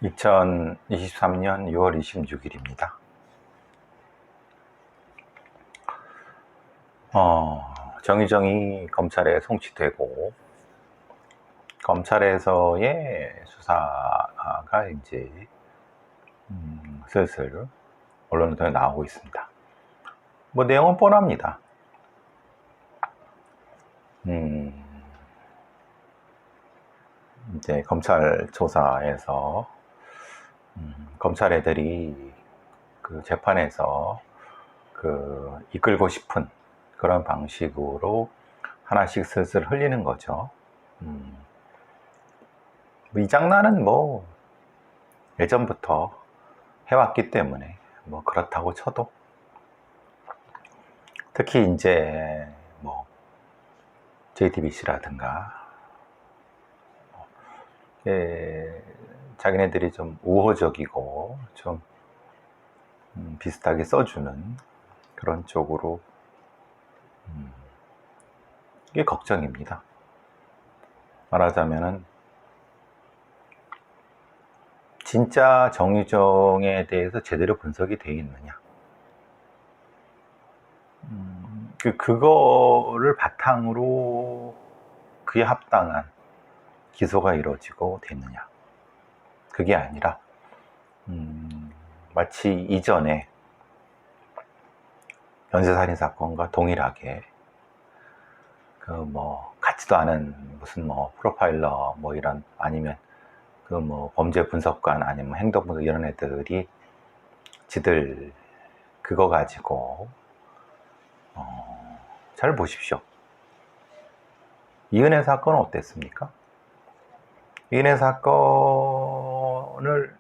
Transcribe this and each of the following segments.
2023년 6월 26일입니다. 정의정이 검찰에 송치되고 검찰에서의 수사가 이제 슬슬 언론을 통해 나오고 있습니다. 뭐 내용은 뻔합니다. 이제 검찰 조사에서 검찰 애들이 그 재판에서 이끌고 싶은 그런 방식으로 하나씩 슬슬 흘리는 거죠. 이 장난은 뭐 예전부터 해왔기 때문에 뭐 그렇다고 쳐도, 특히 이제 뭐 JTBC라든가 자기네들이 좀 우호적이고 좀 비슷하게 써주는 그런 쪽으로 이게 걱정입니다. 말하자면은 진짜 정의정에 대해서 제대로 분석이 되어 있느냐, 그거를 바탕으로 그에 합당한 기소가 이루어지고 됐느냐, 그게 아니라 마치 이전에 연쇄살인 사건과 동일하게 같지도 않은 무슨 프로파일러 이런, 아니면 범죄 분석관, 아니면 행동 분석 이런 애들이 지들 그거 가지고 잘 보십시오. 이은혜 사건은 어땠습니까? 이은혜 사건을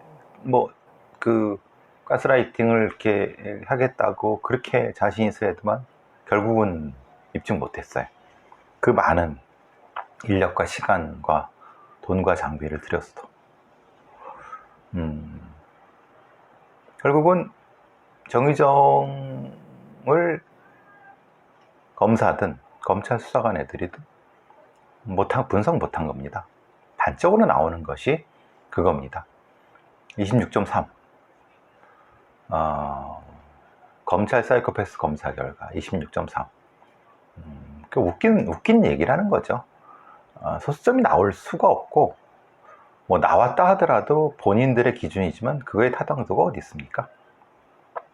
가스라이팅을 이렇게 하겠다고 그렇게 자신 있어 했더만 결국은 입증 못했어요. 그 많은 인력과 시간과 돈과 장비를 들였어도 결국은 정의정을 검사든 검찰 수사관 애들이든 분석 못한 겁니다. 단적으로 나오는 것이 그겁니다. 26.3 검찰 사이코패스 검사 결과 26.3. 웃긴 얘기라는 거죠. 소수점이 나올 수가 없고, 뭐 나왔다 하더라도 본인들의 기준이지만 그거에 타당도가 어디 있습니까?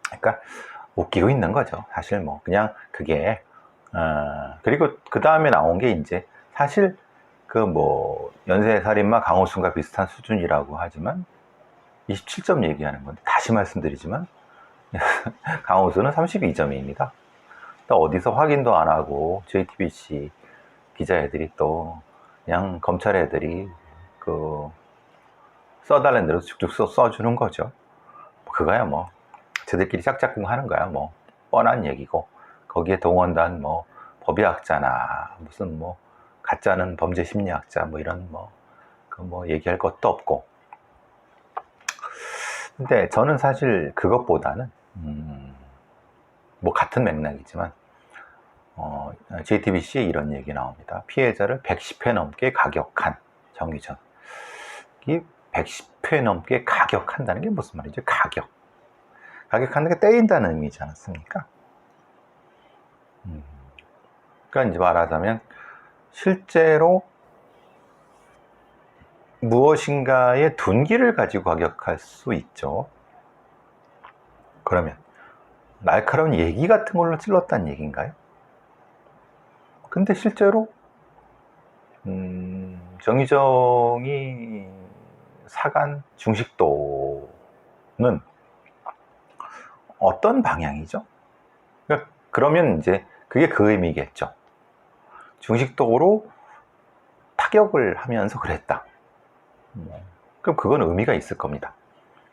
그러니까 웃기고 있는 거죠. 사실 그냥 그게 그리고 그 다음에 나온 게 이제 사실 연쇄살인마 강호순과 비슷한 수준이라고 하지만 27점 얘기하는 건데, 다시 말씀드리지만 강호순은 32점입니다. 또 어디서 확인도 안 하고 JTBC 기자 애들이 또 그냥 검찰 애들이 써달라는 대로 쭉쭉 써주는 거죠. 그거야 저들끼리 짝짝꿍 하는 거야. 뻔한 얘기고, 거기에 동원단 법의학자나 무슨 가짜는 범죄 심리학자 이런 얘기할 것도 없고. 근데 저는 사실 그것보다는 같은 맥락이지만 JTBC에 이런 얘기 나옵니다. 피해자를 110회 넘게 가격한 정의정. 이 110회 넘게 가격한다는 게 무슨 말이죠? 가격하는 게 때린다는 의미지 않았습니까? 그러니까 이제 말하자면 실제로 무엇인가의 둔기를 가지고 가격할 수 있죠. 그러면 날카로운 얘기 같은 걸로 찔렀다는 얘기인가요? 근데 실제로 정의정이 사간 중식도는 어떤 방향이죠? 그러면 이제 그게 그 의미겠죠. 중식도로 타격을 하면서 그랬다. 그럼 그건 의미가 있을 겁니다.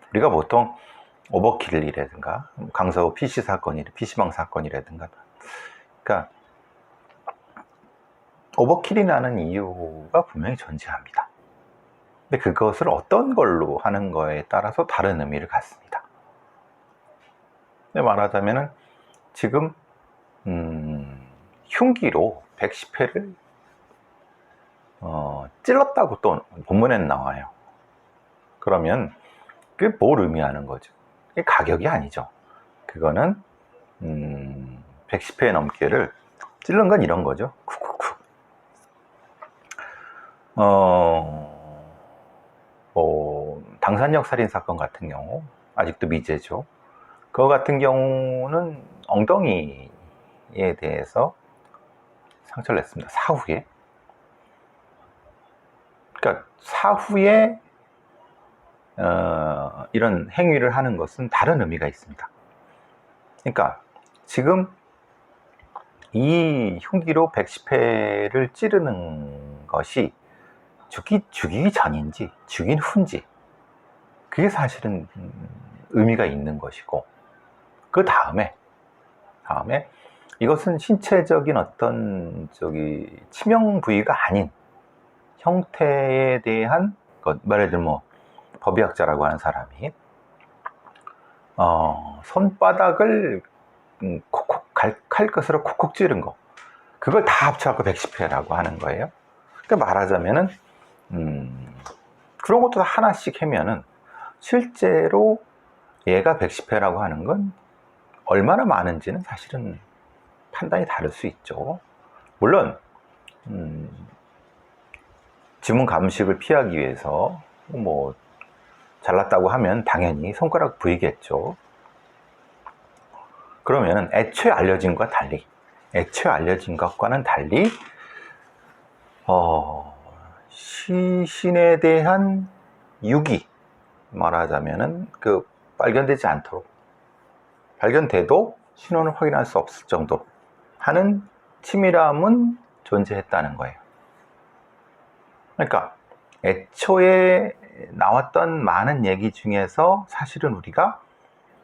우리가 보통 오버킬이라든가 강서구 PC방 사건이라든가, 그러니까 오버킬이 나는 이유가 분명히 존재합니다. 근데 그것을 어떤 걸로 하는 거에 따라서 다른 의미를 갖습니다. 근데 말하자면은 지금 흉기로 110회를 찔렀다고 또 본문에는 나와요. 그러면 그게 뭘 의미하는 거죠? 그게 가격이 아니죠. 그거는 110회 넘게를 찌른 건 이런 거죠. 쿡쿡쿡. 뭐 당산역 살인 사건 같은 경우 아직도 미제죠. 그거 같은 경우는 엉덩이에 대해서 상처를 냈습니다. 사후에. 그러니까 사후에 이런 행위를 하는 것은 다른 의미가 있습니다. 그러니까 지금 이 흉기로 110회를 찌르는 것이 죽이기 전인지 죽인 후인지 그게 사실은 의미가 있는 것이고, 그 다음에 이것은 신체적인 어떤 치명 부위가 아닌 형태에 대한 것, 말하자면 뭐 법의학자라고 하는 사람이 손바닥을 콕콕 칼끝으로 콕콕 찌른 거, 그걸 다 합쳐갖고 110회라고 하는 거예요. 그러니까 말하자면은 그런 것도 하나씩 하면은 실제로 얘가 110회라고 하는 건 얼마나 많은지는 사실은 판단이 다를 수 있죠. 물론 지문 감식을 피하기 위해서 뭐 잘랐다고 하면 당연히 손가락 부위겠죠. 그러면 애초에 알려진 것과는 달리 시신에 대한 유기, 말하자면은 발견되지 않도록, 발견돼도 신원을 확인할 수 없을 정도 하는 치밀함은 존재했다는 거예요. 그러니까 애초에 나왔던 많은 얘기 중에서 사실은 우리가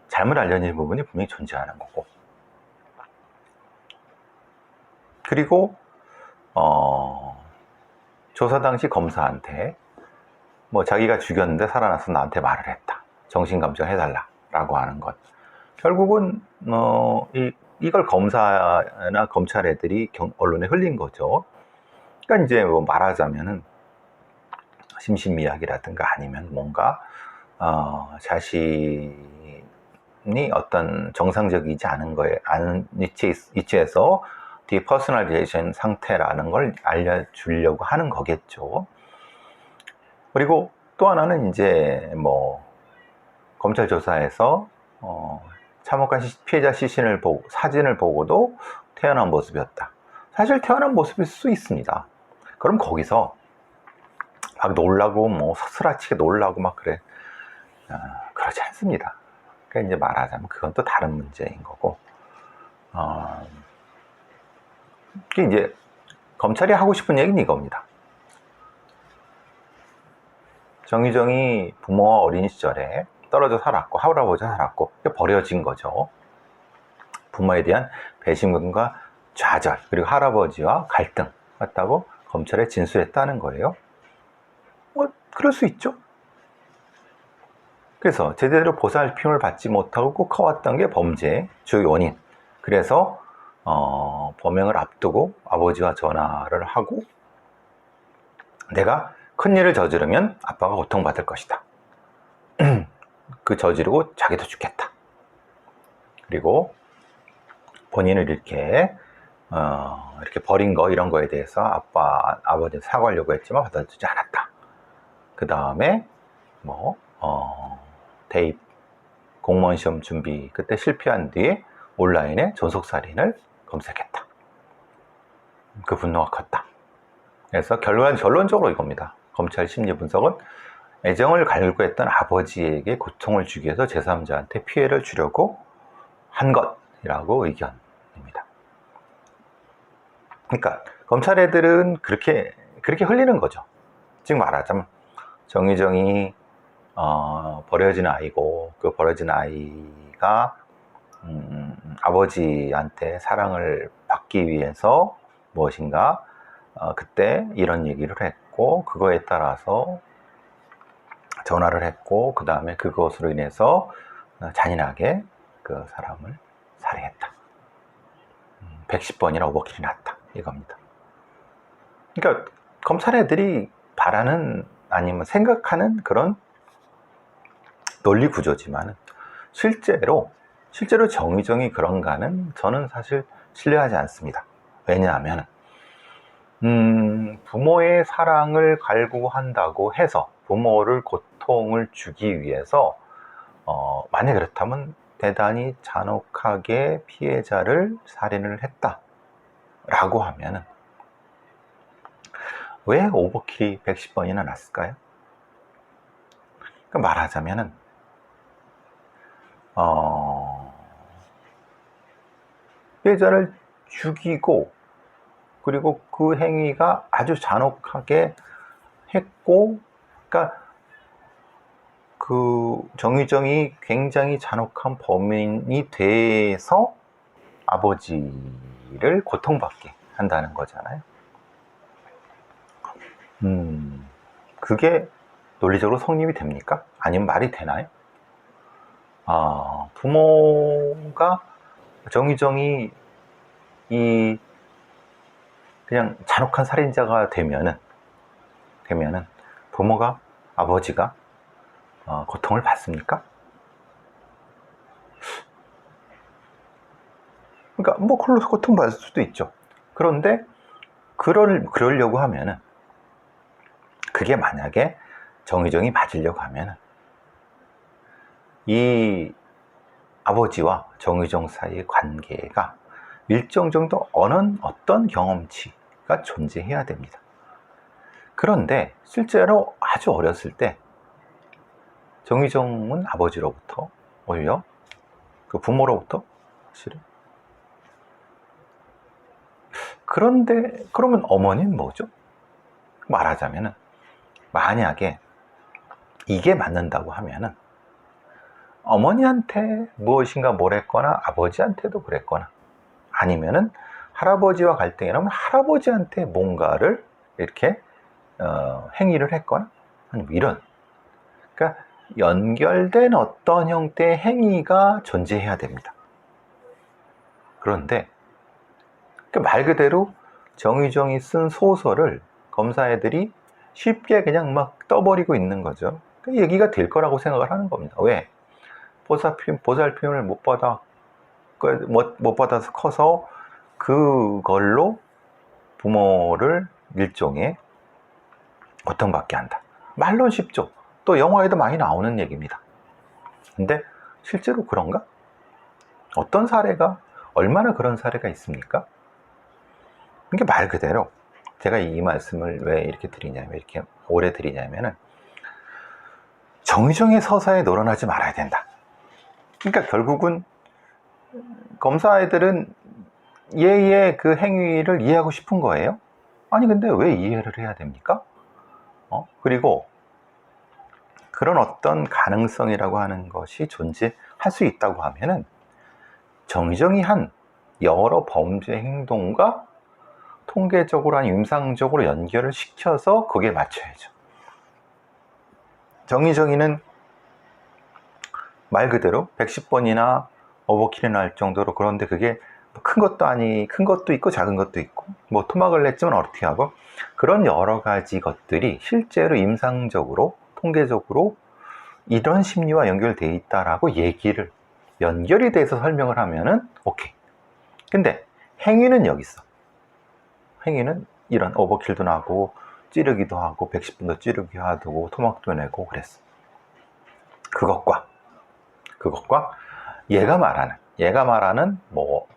잘못 알려진 부분이 분명히 존재하는 거고, 그리고 조사 당시 검사한테 뭐 자기가 죽였는데 살아나서 나한테 말을 했다, 정신감정 해달라 라고 하는 것, 결국은 이걸 검사나 검찰 애들이 언론에 흘린 거죠. 그러니까 이제 뭐 말하자면은 심신미약이라든가 아니면 뭔가 자신이 어떤 정상적이지 않은 거에 아는 위치에서 디퍼스널리제이션 상태라는 걸 알려주려고 하는 거겠죠. 그리고 또 하나는 이제 뭐 검찰 조사에서 참혹한 피해자 시신을 보고 사진을 보고도 태어난 모습이었다. 사실 태어난 모습일 수 있습니다. 그럼 거기서 막 놀라고 뭐 서스라치게 놀라고 막 그래, 그렇지 않습니다. 그러니까 이제 말하자면 그건 또 다른 문제인 거고, 이게 이제 검찰이 하고 싶은 얘기는 이겁니다. 정유정이 부모와 어린 시절에 떨어져 살았고 할아버지와 살았고 버려진 거죠. 부모에 대한 배신감과 좌절, 그리고 할아버지와 갈등 같다고 검찰에 진술했다는 거예요. 그럴 수 있죠. 그래서 제대로 보살핌을 받지 못하고 커왔던 게 범죄의 주 원인. 그래서 범행을 앞두고 아버지와 전화를 하고 내가 큰일을 저지르면 아빠가 고통받을 것이다. 그 저지르고 자기도 죽겠다. 그리고 본인을 이렇게 버린 거, 이런 거에 대해서 아버지한테 사과하려고 했지만 받아주지 않았다. 그 다음에 대입 공무원 시험 준비 그때 실패한 뒤에 온라인에 존속살인을 검색했다. 그 분노가 컸다. 그래서 결론적으로 이겁니다. 검찰 심리 분석은 애정을 갈구했던 아버지에게 고통을 주기 위해서 제3자한테 피해를 주려고 한 것이라고 의견입니다. 그러니까 검찰 애들은 그렇게 흘리는 거죠. 즉 말하자면 정유정이 버려진 아이고, 그 버려진 아이가 아버지한테 사랑을 받기 위해서 무엇인가 그때 이런 얘기를 했고, 그거에 따라서 전화를 했고, 그 다음에 그것으로 인해서 잔인하게 그 사람을 살해했다. 110번이나 오버킬이 났다, 이겁니다. 그러니까 검찰 애들이 바라는, 아니면 생각하는 그런 논리 구조지만 실제로 정의정이 그런가는 저는 사실 신뢰하지 않습니다. 왜냐하면 부모의 사랑을 갈구한다고 해서 부모를 고통을 주기 위해서 만약 그렇다면 대단히 잔혹하게 피해자를 살인을 했다라고 하면은 왜 오버킬이 110번이나 났을까요? 그러니까 말하자면은 피해자를 죽이고 그리고 그 행위가 아주 잔혹하게 했고, 그러니까 그 정의정이 굉장히 잔혹한 범인이 돼서 아버지를 고통받게 한다는 거잖아요. 그게 논리적으로 성립이 됩니까? 아니면 말이 되나요? 부모가 정의정이 그냥 잔혹한 살인자가 되면은 부모가 아버지가 고통을 받습니까? 그러니까 뭐 그걸로 고통받을 수도 있죠. 그런데 그러려고 하면은 그게 만약에 정의정이 맞으려고 하면은 이 아버지와 정의정 사이의 관계가 일정 정도 어떤 경험치가 존재해야 됩니다. 그런데 실제로 아주 어렸을 때 정의정은 아버지로부터 오히려 그 부모로부터 실은 그런데 그러면 어머니는 뭐죠? 말하자면은 만약에 이게 맞는다고 하면은 어머니한테 무엇인가 뭐랬거나 아버지한테도 그랬거나 아니면은 할아버지와 갈등이 나면 할아버지한테 뭔가를 이렇게 행위를 했거나 아니면 이런, 그러니까 연결된 어떤 형태의 행위가 존재해야 됩니다. 그런데 말 그대로 정의정이 쓴 소설을 검사애들이 쉽게 그냥 막 떠버리고 있는 거죠. 얘기가 될 거라고 생각을 하는 겁니다. 왜? 보살핌을 못 받아서 커서 그걸로 부모를 일종의 고통받게 한다. 말론 쉽죠. 또 영화에도 많이 나오는 얘기입니다. 근데 실제로 그런가? 어떤 사례가, 얼마나 그런 사례가 있습니까? 이게 말 그대로 제가 이 말씀을 왜 이렇게 드리냐면, 이렇게 오래 드리냐면은 정의정의 서사에 놀아나지 말아야 된다. 그러니까 결국은 검사애들은 얘의 그 행위를 이해하고 싶은 거예요. 아니 근데 왜 이해를 해야 됩니까? 그리고 그런 어떤 가능성이라고 하는 것이 존재할 수 있다고 하면은 정의정이 한 여러 범죄 행동과 통계적으로 아니 임상적으로 연결을 시켜서 거기에 맞춰야죠. 정의정의는 말 그대로 110번이나 오버킬이 날 정도로, 그런데 그게 큰 것도 있고 작은 것도 있고 뭐 토막을 냈지만 어떻게 하고, 그런 여러 가지 것들이 실제로 임상적으로 통계적으로 이런 심리와 연결되어 있다라고 연결이 돼서 설명을 하면은 오케이. 근데 행위는 여기 있어. 행위는 이런 오버킬도 나고 찌르기도 하고 110번도 찌르기 하고 토막도 내고 그랬어. 그것과 얘가 말하는 뭐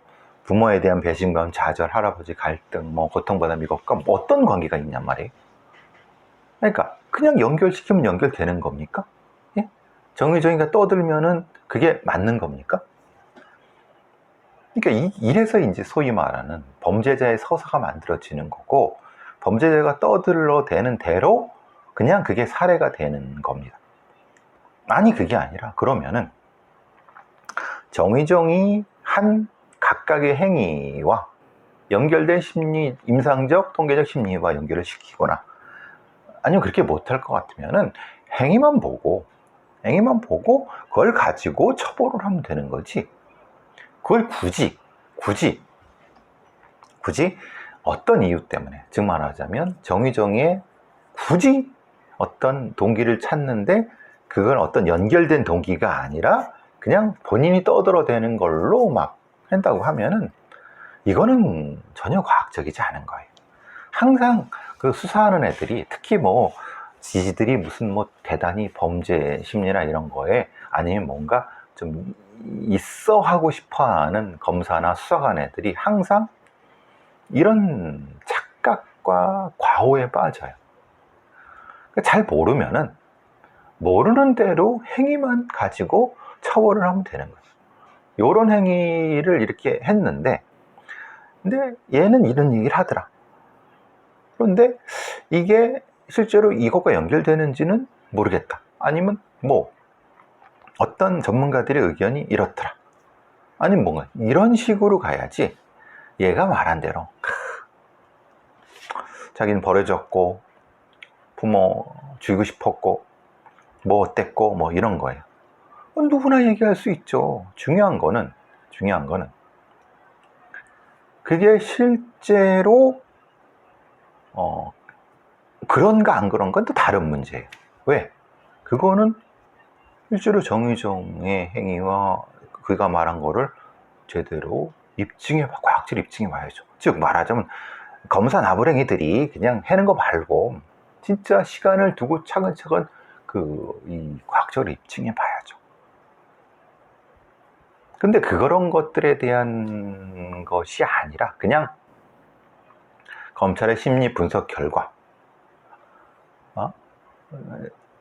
부모에 대한 배신감, 좌절, 할아버지 갈등, 뭐 고통받는 이것과 뭐 어떤 관계가 있냔 말이에요. 그러니까 그냥 연결시키면 연결되는 겁니까? 예? 정의가 떠들면은 그게 맞는 겁니까? 그러니까 이래서 이제 소위 말하는 범죄자의 서사가 만들어지는 거고, 범죄자가 떠들러대는 대로 그냥 그게 사례가 되는 겁니다. 아니 그게 아니라 그러면은 정의정이 한 각각의 행위와 연결된 심리, 임상적 통계적 심리와 연결을 시키거나, 아니면 그렇게 못할 것 같으면은 행위만 보고 그걸 가지고 처벌을 하면 되는 거지, 그걸 굳이 어떤 이유 때문에, 즉 말하자면 정의정의 굳이 어떤 동기를 찾는데 그건 어떤 연결된 동기가 아니라 그냥 본인이 떠들어대는 걸로 막 한다고 하면은 이거는 전혀 과학적이지 않은 거예요. 항상 그 수사하는 애들이 특히 뭐 지지들이 무슨 뭐 대단히 범죄 심리나 이런 거에 아니면 뭔가 좀 있어 하고 싶어 하는 검사나 수사관 애들이 항상 이런 착각과 과오에 빠져요. 잘 모르면은 모르는 대로 행위만 가지고 처벌을 하면 되는 거예요. 요런 행위를 이렇게 했는데 근데 얘는 이런 얘기를 하더라. 그런데 이게 실제로 이것과 연결되는지는 모르겠다. 아니면 뭐 어떤 전문가들의 의견이 이렇더라. 아니면 뭔가 이런 식으로 가야지 얘가 말한 대로 자기는 버려졌고 부모 죽이고 싶었고 뭐 어땠고 뭐 이런 거예요. 누구나 얘기할 수 있죠. 중요한 거는 그게 실제로 그런가 안 그런 건 또 다른 문제예요. 왜? 그거는 실제로 정의정의 행위와 그가 말한 거를 제대로 과학적으로 입증해 봐야죠. 즉 말하자면 검사 나부랭이들이 그냥 해는 거 말고 진짜 시간을 두고 차근차근 이 과학적으로 입증해 봐야죠. 근데 그런 것들에 대한 것이 아니라 그냥 검찰의 심리 분석 결과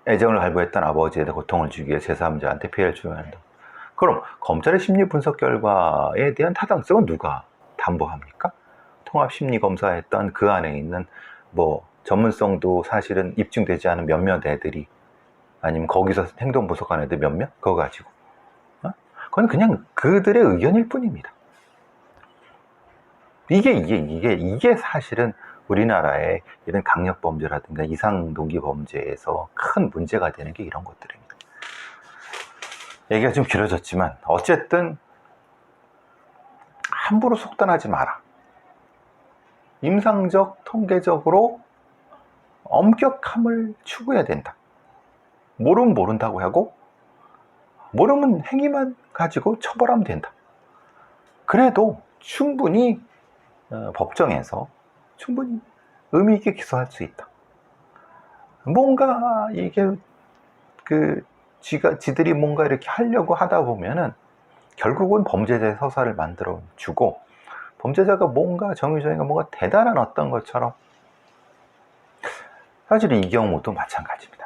애정을 갈구했던 아버지에 대해 고통을 주기 위해 제3자한테 피해를 주어야 한다. 그럼 검찰의 심리 분석 결과에 대한 타당성은 누가 담보합니까? 통합심리검사했던 그 안에 있는 뭐 전문성도 사실은 입증되지 않은 몇몇 애들이 아니면 거기서 행동분석한 애들 몇몇? 그거 가지고 그건 그냥 그들의 의견일 뿐입니다. 이게 사실은 우리나라의 이런 강력범죄라든가 이상동기범죄에서 큰 문제가 되는 게 이런 것들입니다. 얘기가 좀 길어졌지만 어쨌든 함부로 속단하지 마라. 임상적, 통계적으로 엄격함을 추구해야 된다. 모르면 모른다고 하고 모르면 행위만 가지고 처벌하면 된다. 그래도 충분히 법정에서 충분히 의미 있게 기소할 수 있다. 뭔가 이게 지들이 뭔가 이렇게 하려고 하다 보면은 결국은 범죄자의 서사를 만들어 주고 범죄자가 뭔가 정의정의가 뭔가 대단한 어떤 것처럼 사실 이 경우도 마찬가지입니다.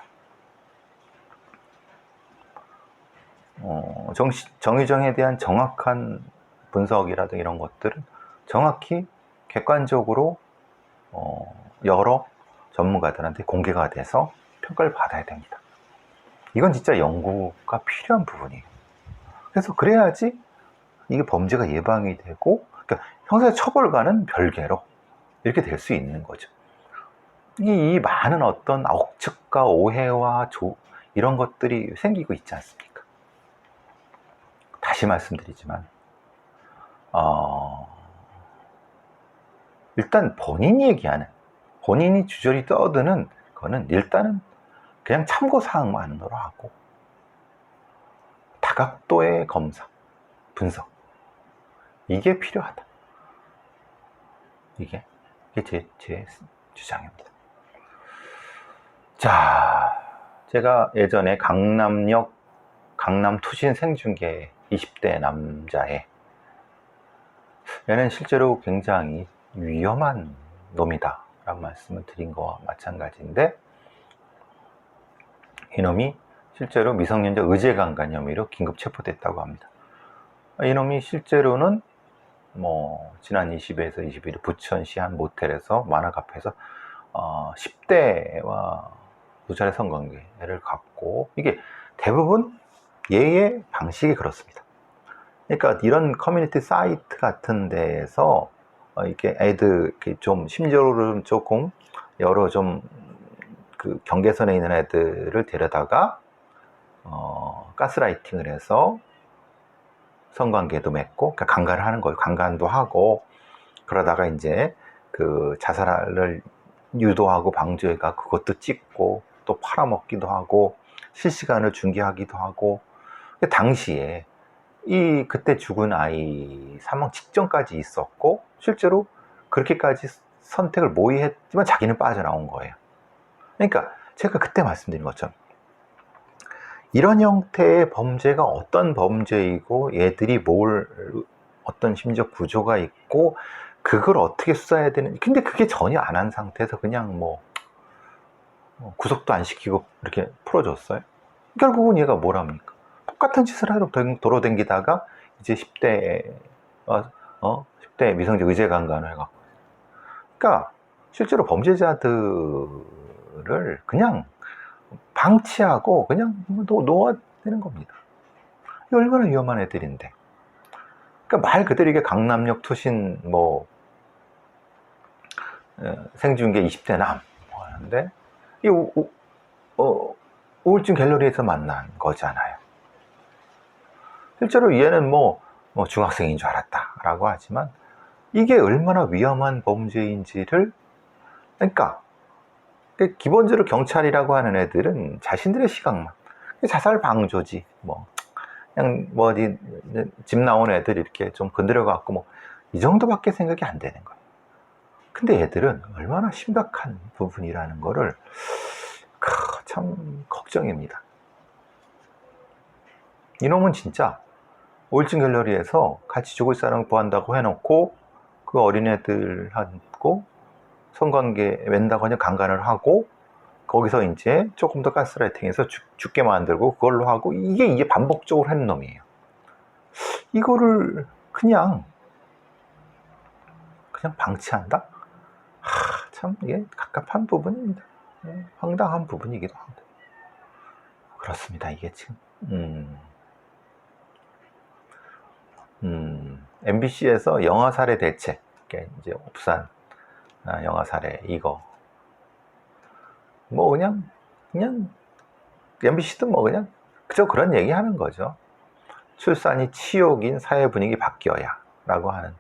정의정에 대한 정확한 분석이라든가 이런 것들은 정확히 객관적으로 여러 전문가들한테 공개가 돼서 평가를 받아야 됩니다. 이건 진짜 연구가 필요한 부분이에요. 그래서 그래야지 이게 범죄가 예방이 되고 그러니까 형사처벌과는 별개로 이렇게 될 수 있는 거죠. 이 많은 어떤 억측과 오해와 이런 것들이 생기고 있지 않습니까? 다시 말씀드리지만 일단 본인이 얘기하는 본인이 주저리 떠드는 거는 일단은 그냥 참고사항만으로 하고 다각도의 검사, 분석 이게 필요하다. 이게 제 주장입니다. 자, 제가 예전에 강남역 강남투신 생중계 20대 남자애 얘는 실제로 굉장히 위험한 놈이다 라는 말씀을 드린 거와 마찬가지인데 이놈이 실제로 미성년자 의제강간 혐의로 긴급 체포됐다고 합니다. 이놈이 실제로는 뭐 지난 20일에서 21일 부천시 한 모텔에서 만화 카페에서 10대와 두 차례 성관계를 갖고 이게 대부분 얘의 방식이 그렇습니다. 그러니까 이런 커뮤니티 사이트 같은 데에서 이렇게 애들 좀 심리적으로 조금 여러 좀 그 경계선에 있는 애들을 데려다가 가스라이팅을 해서 성관계도 맺고 그러니까 강간을 하는 거예요. 강간도 하고 그러다가 이제 그 자살을 유도하고 방조해가 그것도 찍고 또 팔아먹기도 하고 실시간으로 중계하기도 하고, 당시에 그때 죽은 아이 사망 직전까지 있었고, 실제로 그렇게까지 선택을 모의했지만 자기는 빠져나온 거예요. 그러니까 제가 그때 말씀드린 것처럼 이런 형태의 범죄가 어떤 범죄이고, 얘들이 어떤 심리적 구조가 있고, 그걸 어떻게 수사해야 되는, 근데 그게 전혀 안 한 상태에서 그냥 구속도 안 시키고 이렇게 풀어줬어요. 결국은 얘가 뭘 합니까? 똑같은 짓을 하러 돌아다니다가 이제 10대 10대 미성적 의제 강간을 해갖고, 그러니까 실제로 범죄자들을 그냥 방치하고 그냥 놓아내는 겁니다. 이게 얼마나 위험한 애들인데. 그러니까 말 그대로 이게 강남역 투신 생중계 20대 남 하는데, 이 우울증 갤러리에서 만난 거잖아요. 실제로 얘는 중학생인 줄 알았다라고 하지만, 이게 얼마나 위험한 범죄인지를, 그러니까 기본적으로 경찰이라고 하는 애들은 자신들의 시각만, 자살 방조지, 그냥 어디 집 나온 애들 이렇게 좀 건드려 갖고 이 정도밖에 생각이 안 되는 거예요. 근데 애들은 얼마나 심각한 부분이라는 거를 참 걱정입니다. 이놈은 진짜 우울증 갤러리에서 같이 죽을 사람을 구한다고 해놓고, 그 어린애들하고 성관계 맺는다고 하냐 강간을 하고, 거기서 이제 조금 더 가스라이팅해서 죽게 만들고 그걸로 하고, 이게 반복적으로 하는 놈이에요. 이거를 그냥 방치한다? 참 이게 갑갑한 부분입니다. 황당한 부분이기도 하고. 그렇습니다. 이게 지금 MBC에서 영화 살해 대책, 이제 옥산 영화 살해, 이거 그냥 MBC도 그냥 그저 그런 얘기 하는 거죠. 출산이 치욕인 사회 분위기 바뀌어야 라고 하는,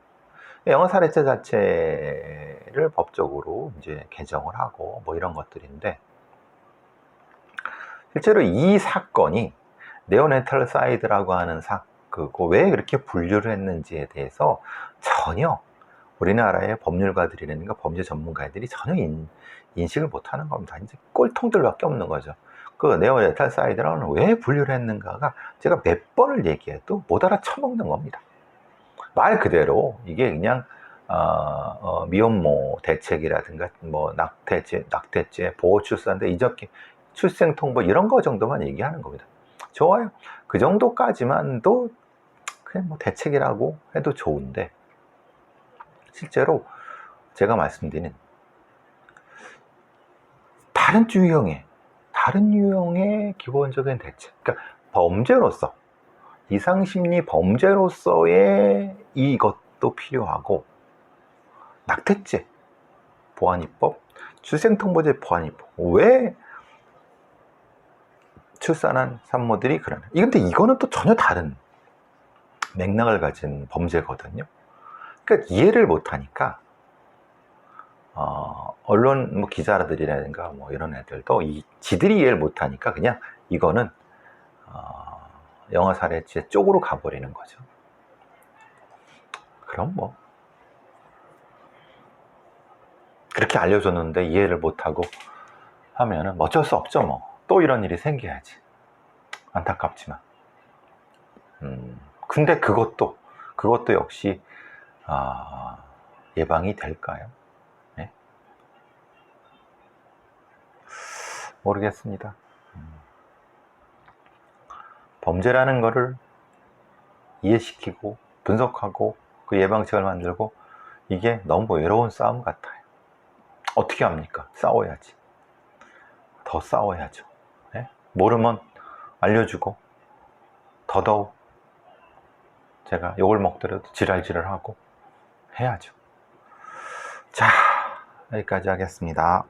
영화 살해죄 자체를 법적으로 이제 개정을 하고 이런 것들인데, 실제로 이 사건이 네오네탈사이드라고 하는 왜 그렇게 분류를 했는지에 대해서 전혀 우리나라의 법률가들이라든가 범죄 전문가들이 전혀 인식을 못하는 겁니다. 이제 꼴통들밖에 없는 거죠. 그 네오네탈사이드라는 왜 분류를 했는가가 제가 몇 번을 얘기해도 못 알아쳐먹는 겁니다. 말 그대로 이게 그냥 미혼모 대책이라든가 낙태죄, 보호출산대, 이적기, 출생통보 이런 거 정도만 얘기하는 겁니다. 좋아요. 그 정도까지만도 그냥 대책이라고 해도 좋은데, 실제로 제가 말씀드린 다른 유형의 기본적인 대책, 그러니까 범죄로서, 이상심리 범죄로서의 이것도 필요하고, 낙태죄 보완입법, 출생통보제 보완입법, 왜 출산한 산모들이 그러나, 근데 이거는 또 전혀 다른 맥락을 가진 범죄거든요. 그러니까 이해를 못하니까 언론 기자들이라든가 이런 애들도 지들이 이해를 못하니까 그냥 이거는 영아 살해죄 쪽으로 가버리는 거죠. 그럼 그렇게 알려줬는데 이해를 못하고 하면은 어쩔 수 없죠. 또 이런 일이 생겨야지. 안타깝지만. 근데 그것도 역시 예방이 될까요? 네? 모르겠습니다. 범죄라는 거를 이해시키고 분석하고 그 예방책을 만들고, 이게 너무 외로운 싸움 같아요. 어떻게 합니까? 싸워야지. 더 싸워야죠. 네? 모르면 알려주고, 더더욱 제가 욕을 먹더라도 지랄하고 해야죠. 자, 여기까지 하겠습니다.